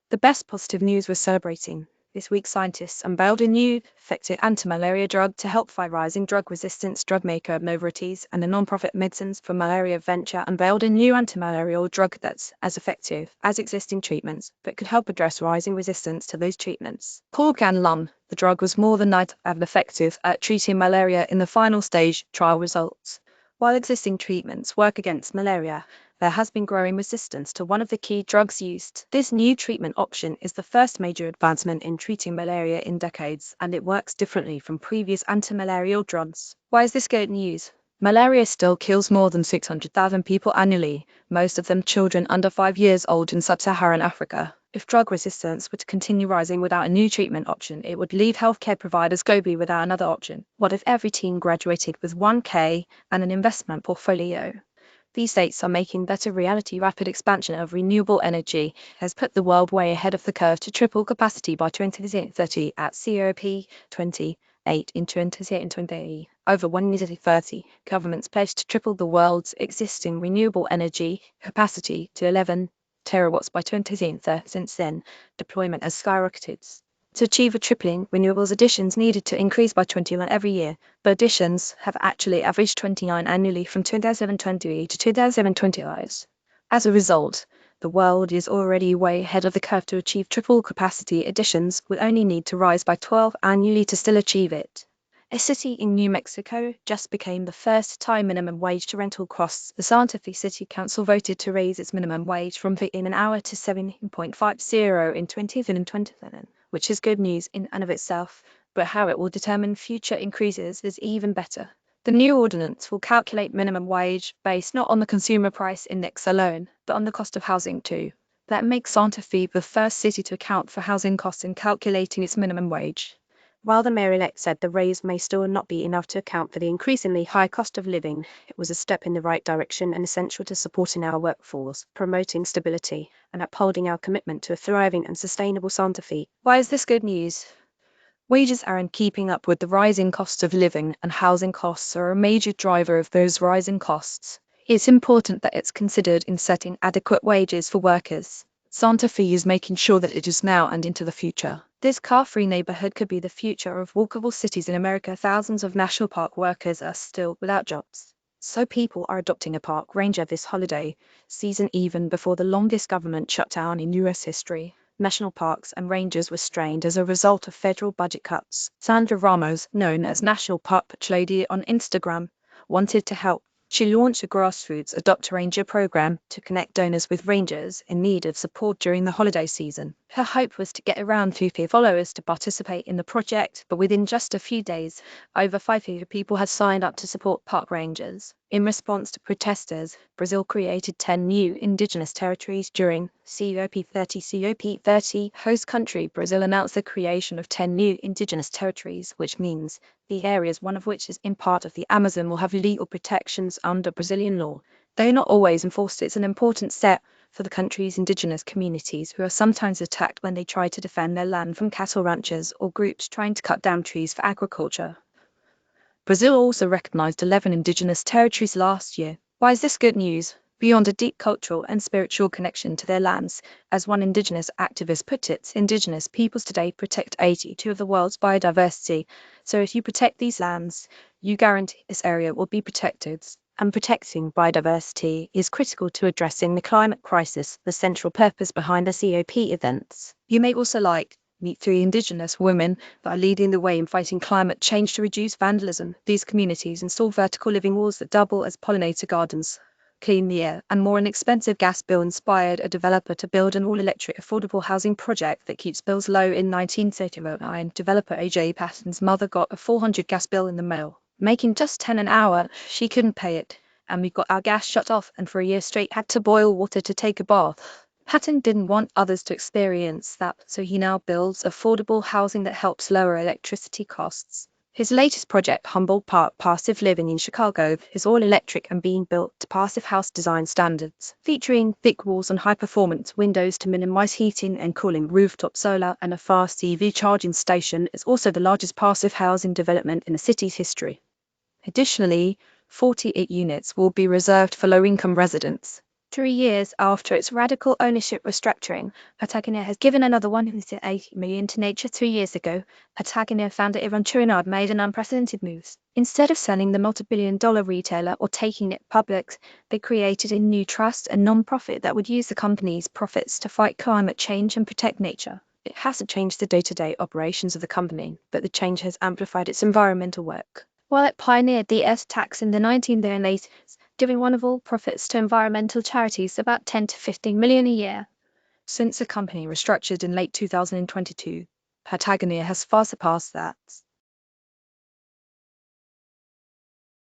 The best positive news we're celebrating. This week, scientists unveiled a new, effective anti-malaria drug to help fight rising drug resistance. Drugmaker Novartis and the non-profit Medicines for Malaria Venture unveiled a new antimalarial drug that's as effective as existing treatments, but could help address rising resistance to those treatments. Called GanLum, the drug was more than effective at treating malaria in the final stage trial results. While existing treatments work against malaria, there has been growing resistance to one of the key drugs used. This new treatment option is the first major advancement in treating malaria in decades, and it works differently from previous antimalarial drugs. Why is this good news? Malaria still kills more than 600,000 people annually, most of them children under 5 years old in sub-Saharan Africa. If drug resistance were to continue rising without a new treatment option, it would leave healthcare providers globally without another option. What if every teen graduated with 1K and an investment portfolio? These states are making better reality. Rapid expansion of renewable energy has put the world way ahead of the curve to triple capacity by 2030 at COP28 in 2030. Over 2030, governments pledged to triple the world's existing renewable energy capacity to 11 terawatts by 2030. Since then, deployment has skyrocketed. To achieve a tripling, renewables additions needed to increase by 21 every year, but additions have actually averaged 29 annually from 2020 to 2025. As a result, the world is already way ahead of the curve to achieve triple capacity. Additions will only need to rise by 12 annually to still achieve it. A city in New Mexico just became the first to tie minimum wage to rental costs. The Santa Fe City Council voted to raise its minimum wage from $15 an hour to $7.50 in 2027, which is good news in and of itself, but how it will determine future increases is even better. The new ordinance will calculate minimum wage based not on the consumer price index alone, but on the cost of housing too. That makes Santa Fe the first city to account for housing costs in calculating its minimum wage. While the mayor-elect said the raise may still not be enough to account for the increasingly high cost of living, it was a step in the right direction and essential to supporting our workforce, promoting stability, and upholding our commitment to a thriving and sustainable Santa Fe. Why is this good news? Wages aren't keeping up with the rising cost of living, and housing costs are a major driver of those rising costs. It's important that it's considered in setting adequate wages for workers. Santa Fe is making sure that it is now and into the future. This car-free neighborhood could be the future of walkable cities in America. Thousands of national park workers are still without jobs. So people are adopting a park ranger this holiday season even before the longest government shutdown in U.S. history. National parks and rangers were strained as a result of federal budget cuts. Sandra Ramos, known as National Park Patch Lady on Instagram, wanted to help. She launched a grassroots Adopt a Ranger program to connect donors with rangers in need of support during the holiday season. Her hope was to get around 2,000 followers to participate in the project, but within just a few days, over 500 people had signed up to support park rangers. In response to protesters, Brazil created 10 new indigenous territories during COP30. COP30 host country Brazil announced the creation of 10 new indigenous territories, which means the areas, one of which is in part of the Amazon, will have legal protections under Brazilian law. Though not always enforced, it's an important step for the country's indigenous communities, who are sometimes attacked when they try to defend their land from cattle ranchers or groups trying to cut down trees for agriculture. Brazil also recognized 11 indigenous territories last year. Why is this good news? Beyond a deep cultural and spiritual connection to their lands, as one indigenous activist put it, indigenous peoples today protect 82% of the world's biodiversity. So if you protect these lands, you guarantee this area will be protected. And protecting biodiversity is critical to addressing the climate crisis, the central purpose behind the COP events. You may also meet 3 indigenous women that are leading the way in fighting climate change to reduce vandalism. These communities install vertical living walls that double as pollinator gardens, clean the air, and more inexpensive gas bill inspired a developer to build an all-electric affordable housing project that keeps bills low. In 1939, developer A.J. Patton's mother got a 400 gas bill in the mail. Making just 10 an hour, she couldn't pay it, and we got our gas shut off and for a year straight had to boil water to take a bath. Patton didn't want others to experience that, so he now builds affordable housing that helps lower electricity costs. His latest project, Humboldt Park Passive Living in Chicago, is all-electric and being built to passive house design standards, featuring thick walls and high-performance windows to minimize heating and cooling. Rooftop solar and a fast EV charging station is also the largest passive housing development in the city's history. Additionally, 48 units will be reserved for low-income residents. 3 years after its radical ownership restructuring, Patagonia has given another $180 million to nature. 3 years ago, Patagonia founder Ivan Chouinard made an unprecedented move. Instead of selling the multi-billion-dollar retailer or taking it public, they created a new trust, a non-profit that would use the company's profits to fight climate change and protect nature. It hasn't changed the day-to-day operations of the company, but the change has amplified its environmental work. While it pioneered the S tax in the 1980s, giving one of all profits to environmental charities about 10 to 15 million a year. Since the company restructured in late 2022, Patagonia has far surpassed that.